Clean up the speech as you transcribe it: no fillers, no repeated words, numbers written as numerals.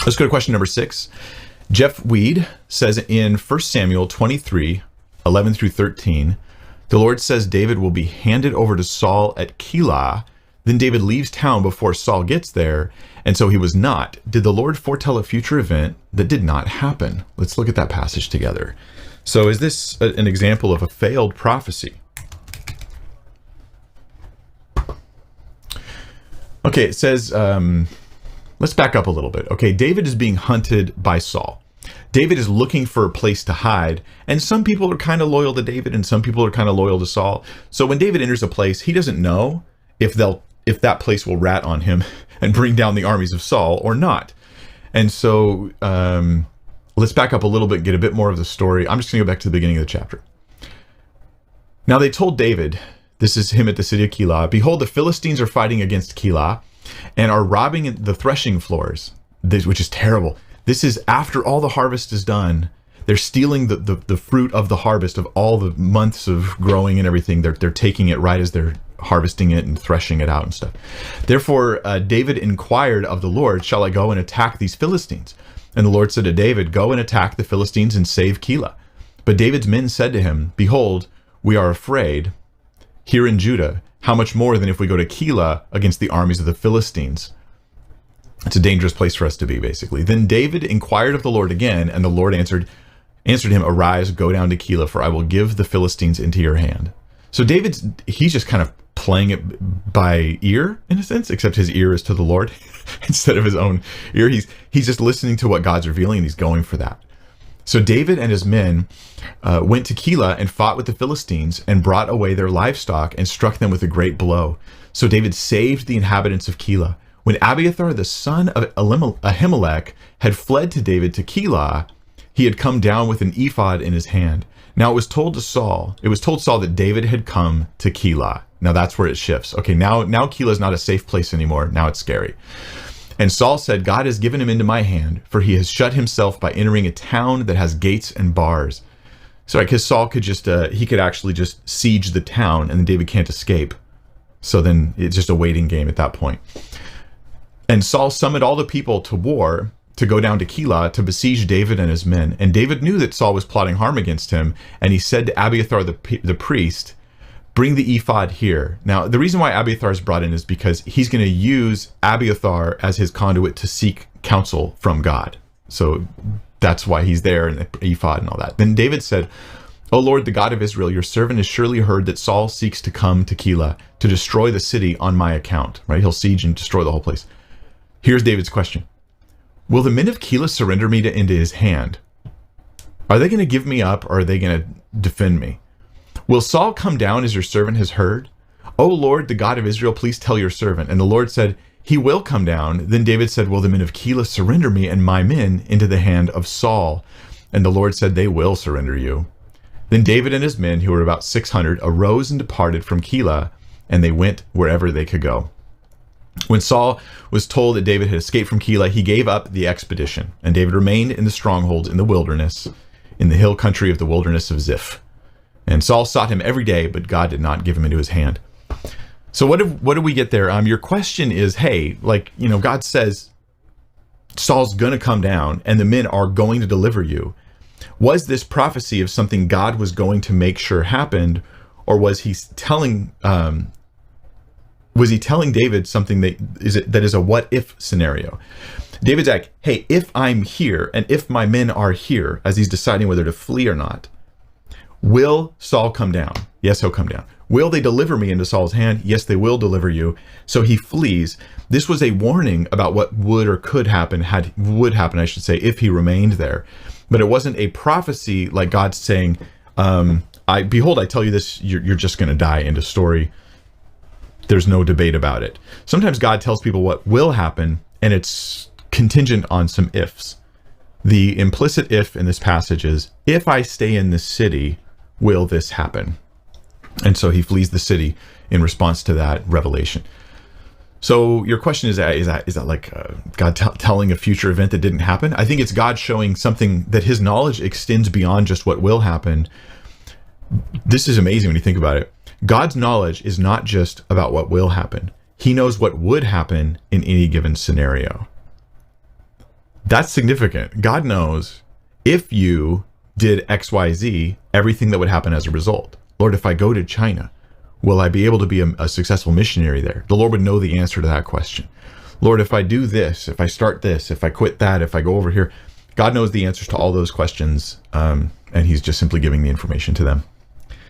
Let's go to question number 6. Jeff Weed says in 1 Samuel 23, 11 through 13, the Lord says David will be handed over to Saul at Keilah. Then David leaves town before Saul gets there, and so he was not. Did the Lord foretell a future event that did not happen? Let's look at that passage together. So is this an example of a failed prophecy? Okay, it says, let's back up a little bit. Okay, David is being hunted by Saul. David is looking for a place to hide, and some people are kind of loyal to David and some people are kind of loyal to Saul. So when David enters a place, he doesn't know if that place will rat on him and bring down the armies of Saul or not. And so let's back up a little bit, get a bit more of the story. I'm just going to go back to the beginning of the chapter. Now they told David, this is him at the city of Keilah, behold, the Philistines are fighting against Keilah and are robbing the threshing floors, which is terrible. This is after all the harvest is done. They're stealing the fruit of the harvest of all the months of growing and everything. They're taking it right as they're harvesting it and threshing it out and stuff. Therefore, David inquired of the Lord, shall I go and attack these Philistines? And the Lord said to David, go and attack the Philistines and save Keilah. But David's men said to him, behold, we are afraid here in Judah. How much more than if we go to Keilah against the armies of the Philistines? It's a dangerous place for us to be, basically. Then David inquired of the Lord again, and the Lord answered him, arise, go down to Keilah, for I will give the Philistines into your hand. So he's just kind of playing it by ear, in a sense, except his ear is to the Lord instead of his own ear. He's just listening to what God's revealing, and he's going for that. So David and his men went to Keilah and fought with the Philistines and brought away their livestock and struck them with a great blow. So David saved the inhabitants of Keilah. When Abiathar, the son of Ahimelech, had fled to David to Keilah, he had come down with an ephod in his hand. Now it was told Saul that David had come to Keilah. Now that's where it shifts. Okay, now Keilah is not a safe place anymore. Now it's scary. And Saul said, God has given him into my hand, for he has shut himself by entering a town that has gates and bars. So because Saul could he could actually just siege the town, and then David can't escape. So then it's just a waiting game at that point. And Saul summoned all the people to war to go down to Keilah to besiege David and his men. And David knew that Saul was plotting harm against him. And he said to Abiathar the priest, bring the ephod here. Now, the reason why Abiathar is brought in is because he's going to use Abiathar as his conduit to seek counsel from God. So that's why he's there, and the ephod and all that. Then David said, O Lord, the God of Israel, your servant has surely heard that Saul seeks to come to Keilah to destroy the city on my account. Right? He'll siege and destroy the whole place. Here's David's question. Will the men of Keilah surrender me into his hand? Are they going to give me up, or are they going to defend me? Will Saul come down as your servant has heard? O Lord, the God of Israel, please tell your servant. And the Lord said, he will come down. Then David said, will the men of Keilah surrender me and my men into the hand of Saul? And the Lord said, they will surrender you. Then David and his men, who were about 600, arose and departed from Keilah, and they went wherever they could go. When Saul was told that David had escaped from Keilah, he gave up the expedition, and David remained in the strongholds in the wilderness, in the hill country of the wilderness of Ziph. And Saul sought him every day, but God did not give him into his hand. So what do we get there? Your question is, hey, God says Saul's going to come down, and the men are going to deliver you. Was this prophecy of something God was going to make sure happened, or was he telling David something that is a what if scenario? David's like, hey, if I'm here and if my men are here, as he's deciding whether to flee or not, will Saul come down? Yes, he'll come down. Will they deliver me into Saul's hand? Yes, they will deliver you. So he flees. This was a warning about what would or could happen, if he remained there. But it wasn't a prophecy like God saying, behold, I tell you this, you're just going to die. End of story. There's no debate about it. Sometimes God tells people what will happen, and it's contingent on some ifs. The implicit if in this passage is, if I stay in this city, will this happen? And so he flees the city in response to that revelation. So your question is that like God telling a future event that didn't happen? I think it's God showing something that his knowledge extends beyond just what will happen. This is amazing when you think about it. God's knowledge is not just about what will happen. He knows what would happen in any given scenario. That's significant. God knows if you did XYZ, everything that would happen as a result. Lord, if I go to China, will I be able to be a successful missionary there? The Lord would know the answer to that question. Lord, if I do this, if I start this, if I quit that, if I go over here, God knows the answers to all those questions, and he's just simply giving the information to them.